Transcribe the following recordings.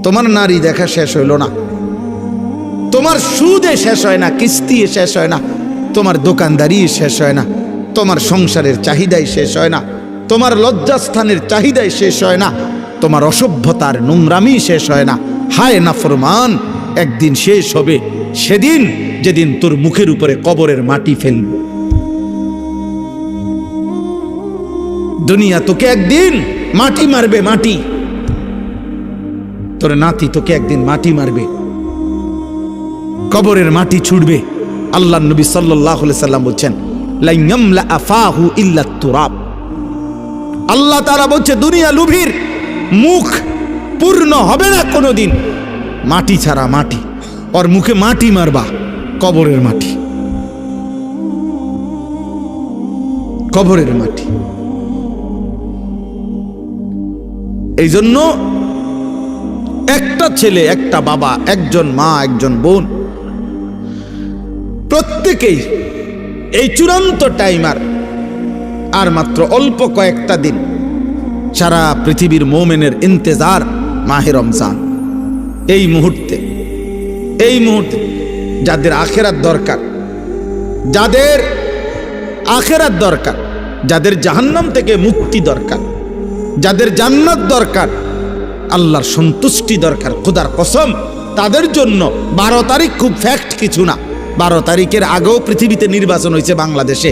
তোমার নারী দেখা শেষ হইল না, তোমার সুদে শেষ হয় না, কিস্তি শেষ হয় না, তোমার দোকানদারি শেষ হয় না, তোমার সংসারের চাহিদাই শেষ হয় না, তোমার লজ্জাস্থানের চাহিদাই শেষ হয় না, তোমার অসভ্যতার নোংরামি শেষ হয় না। হায় নাফরমান, একদিন শেষ হবে, সেদিন যেদিন তোর মুখের উপরে কবরের মাটি ফেলবে। দুনিয়া তোকে একদিন মাটি মারবে, মাটি। তোর নাতি তোকে একদিন মাটি মারবে, কবরের মাটি ছুড়বে। আল্লাহ নবী সাল্লাল্লাহু আলাইহি সাল্লাম বলছেন, লা ইয়ামলা আফাহু ইল্লা তুরাব। আল্লাহ তাআলা বলছে, দুনিয়া লুভির মুখ পূর্ণ হবে না কোনোদিন মাটি ছাড়া, মাটি। ওর মুখে মাটি মারবা, কবরের মাটি, কবরের মাটি। এই জন্য একটা ছেলে, একটা বাবা, একজন মা, একজন বোন, প্রত্যেকেই এই চূড়ান্ত টাইমার আর মাত্র অল্প কয়েকটা দিন। সারা পৃথিবীর মোমেনের ইন্তেজার মাহে রমজান। এই মুহূর্তে যাদের আখেরাত দরকার, যাদের আখেরাত দরকার, যাদের জাহান্নাম থেকে মুক্তি দরকার, যাদের জান্নাত দরকার, আল্লাহর সন্তুষ্টি দরকার, খোদার কসম তাদের জন্য 12 তারিখ খুব ফ্যাক্ট কিছু না। 12 তারিখের আগেও পৃথিবীতে নির্বাচন হয়েছে বাংলাদেশে,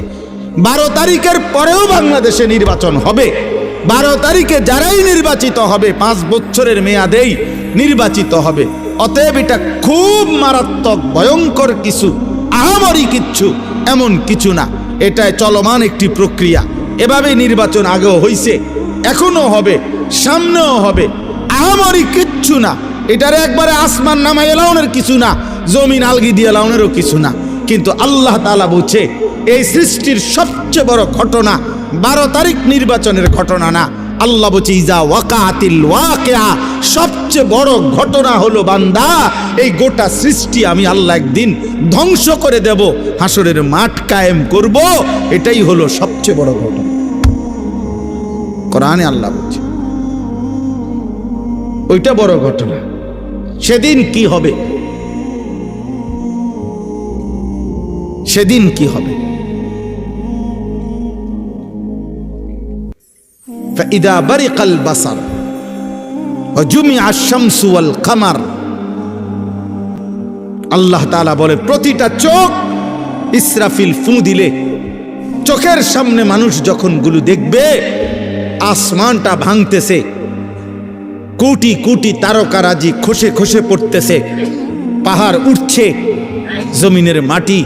12 তারিখের পরেও বাংলাদেশে নির্বাচন হবে। 12 তারিখে যারাই নির্বাচিত হবে 5 বছরের মেয়াদেই নির্বাচিত হবে। অতএব এটা খুব মারাত্মক ভয়ঙ্কর কিছু, আহামরি কিচ্ছু এমন কিছু না। এটা চলমান একটি প্রক্রিয়া। এভাবেই নির্বাচন আগেও হয়েছে, এখনো হবে, সামনেও হবে। আহামরি কিচ্ছু না, এটারে একবারে আসমান নামাই এলাউনের কিছু না, জমিন আলগি দিয়ে এলাউনেরও কিছু না। কিন্তু আল্লাহ তাআলা বলছে, এই সৃষ্টির সবচেয়ে বড় ঘটনা 12 তারিখ নির্বাচনের ঘটনা না। আল্লাহ বলছে, ইজা ওয়াকাতিল ওয়াকিয়া, সবচেয়ে বড় ঘটনা হলো বান্দা, এই গোটা সৃষ্টি আমি আল্লাহ একদিন ধ্বংস করে দেব, হাসরের মাঠ কায়েম করব। এটাই হলো সবচেয়ে বড় ঘটনা। কোরআনে আল্লাহ বলছে ওইটা বড় ঘটনা। সেদিন কি হবে, সেদিন কি হবে? فإذا برق البصر وجمع الشمس والقمر। আল্লাহ তাআলা বলে, প্রতিটা চোখ ইসরাফিল ফু দিলে, চোখের সামনে মানুষ যখন গুলো দেখবে আসমানটা ভাঙতেছে, কোটি কোটি তারকারাজি খসে খসে পড়তেছে, পাহাড় উঠছে, জমিনের মাটি